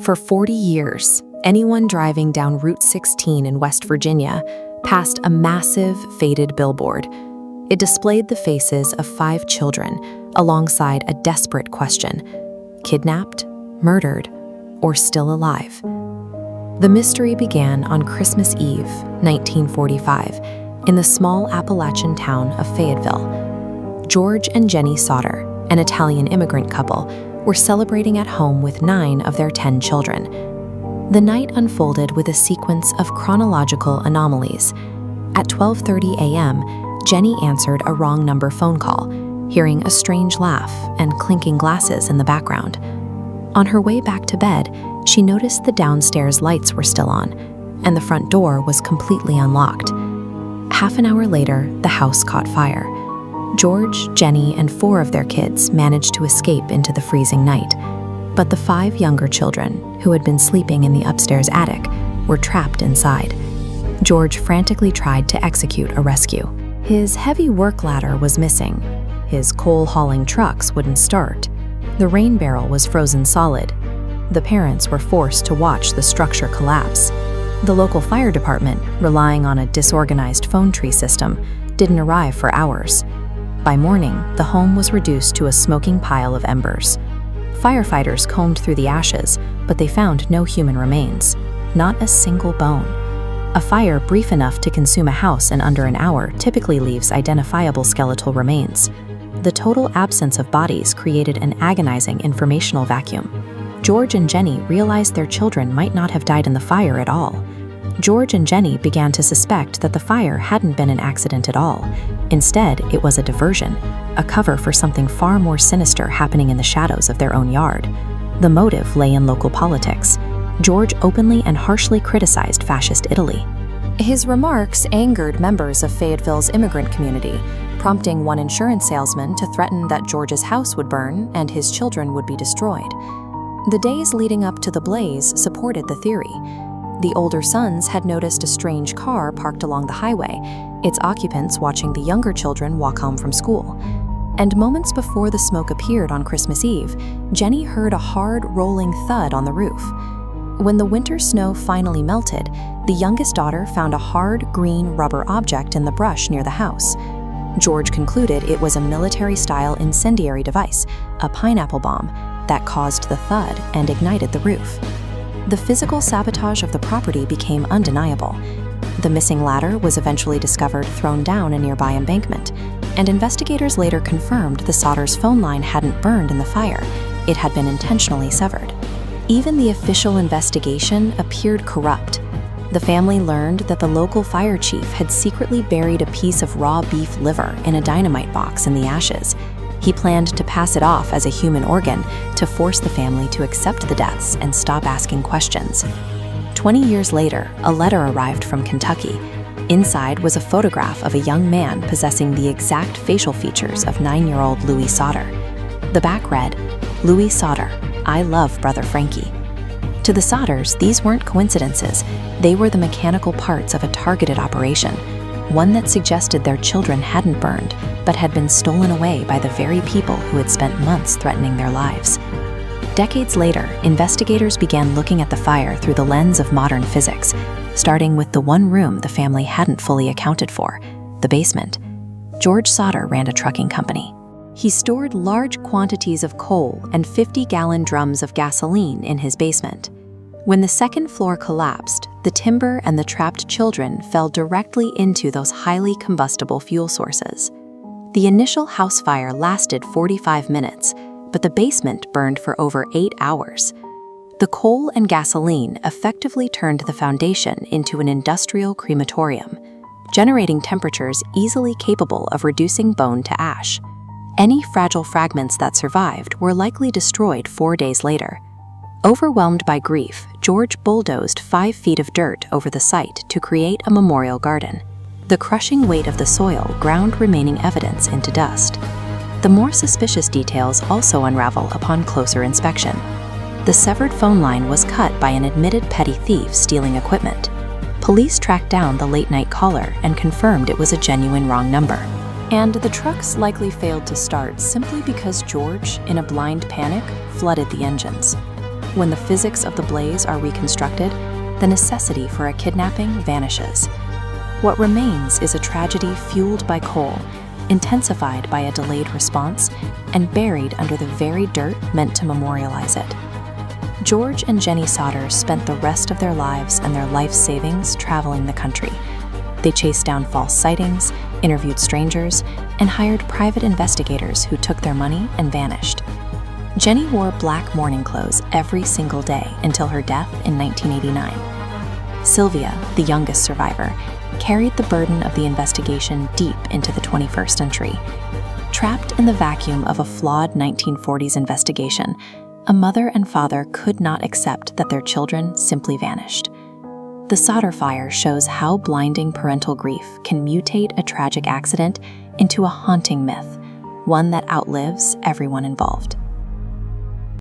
For 40 years, anyone driving down Route 16 in West Virginia passed a massive, faded billboard. It displayed the faces of 5 children alongside a desperate question: kidnapped, murdered, or still alive? The mystery began on Christmas Eve, 1945, in the small Appalachian town of Fayetteville. George and Jenny Sodder, an Italian immigrant couple, were celebrating at home with 9 of their 10 children. The night unfolded with a sequence of chronological anomalies. At 12:30 a.m., Jenny answered a wrong number phone call, hearing a strange laugh and clinking glasses in the background. On her way back to bed, she noticed the downstairs lights were still on, and the front door was completely unlocked. Half an hour later, the house caught fire. George, Jenny, and 4 of their kids managed to escape into the freezing night, but the 5 younger children, who had been sleeping in the upstairs attic, were trapped inside. George frantically tried to execute a rescue. His heavy work ladder was missing. His coal-hauling trucks wouldn't start. The rain barrel was frozen solid. The parents were forced to watch the structure collapse. The local fire department, relying on a disorganized phone tree system, didn't arrive for hours. By morning, the home was reduced to a smoking pile of embers. Firefighters combed through the ashes, but they found no human remains, not a single bone. A fire brief enough to consume a house in under an hour typically leaves identifiable skeletal remains. The total absence of bodies created an agonizing informational vacuum. George and Jenny realized their children might not have died in the fire at all. George and Jenny began to suspect that the fire hadn't been an accident at all. Instead, it was a diversion, a cover for something far more sinister happening in the shadows of their own yard. The motive lay in local politics. George openly and harshly criticized fascist Italy. His remarks angered members of Fayetteville's immigrant community, prompting one insurance salesman to threaten that George's house would burn and his children would be destroyed. The days leading up to the blaze supported the theory. The older sons had noticed a strange car parked along the highway, its occupants watching the younger children walk home from school. And moments before the smoke appeared on Christmas Eve, Jenny heard a hard, rolling thud on the roof. When the winter snow finally melted, the youngest daughter found a hard, green rubber object in the brush near the house. George concluded it was a military-style incendiary device, a pineapple bomb, that caused the thud and ignited the roof. The physical sabotage of the property became undeniable. The missing ladder was eventually discovered thrown down a nearby embankment, and investigators later confirmed the Sodder's phone line hadn't burned in the fire. It had been intentionally severed. Even the official investigation appeared corrupt. The family learned that the local fire chief had secretly buried a piece of raw beef liver in a dynamite box in the ashes. He planned to pass it off as a human organ to force the family to accept the deaths and stop asking questions. 20 years later, a letter arrived from Kentucky. Inside was a photograph of a young man possessing the exact facial features of 9-year-old Louis Sodder. The back read, "Louis Sodder, I love Brother Frankie." To the Sodders, these weren't coincidences. They were the mechanical parts of a targeted operation, one that suggested their children hadn't burned, but had been stolen away by the very people who had spent months threatening their lives. Decades later, investigators began looking at the fire through the lens of modern physics, starting with the one room the family hadn't fully accounted for, the basement. George Sodder ran a trucking company. He stored large quantities of coal and 50-gallon drums of gasoline in his basement. When the second floor collapsed, the timber and the trapped children fell directly into those highly combustible fuel sources. The initial house fire lasted 45 minutes, but the basement burned for over 8 hours. The coal and gasoline effectively turned the foundation into an industrial crematorium, generating temperatures easily capable of reducing bone to ash. Any fragile fragments that survived were likely destroyed 4 days later. Overwhelmed by grief, George bulldozed 5 feet of dirt over the site to create a memorial garden. The crushing weight of the soil ground remaining evidence into dust. The more suspicious details also unravel upon closer inspection. The severed phone line was cut by an admitted petty thief stealing equipment. Police tracked down the late-night caller and confirmed it was a genuine wrong number. And the trucks likely failed to start simply because George, in a blind panic, flooded the engines. When the physics of the blaze are reconstructed, the necessity for a kidnapping vanishes. What remains is a tragedy fueled by coal, intensified by a delayed response, and buried under the very dirt meant to memorialize it. George and Jenny Sodder spent the rest of their lives and their life savings traveling the country. They chased down false sightings, interviewed strangers, and hired private investigators who took their money and vanished. Jenny wore black mourning clothes every single day until her death in 1989. Sylvia, the youngest survivor, carried the burden of the investigation deep into the 21st century. Trapped in the vacuum of a flawed 1940s investigation, a mother and father could not accept that their children simply vanished. The Sodder fire shows how blinding parental grief can mutate a tragic accident into a haunting myth, one that outlives everyone involved.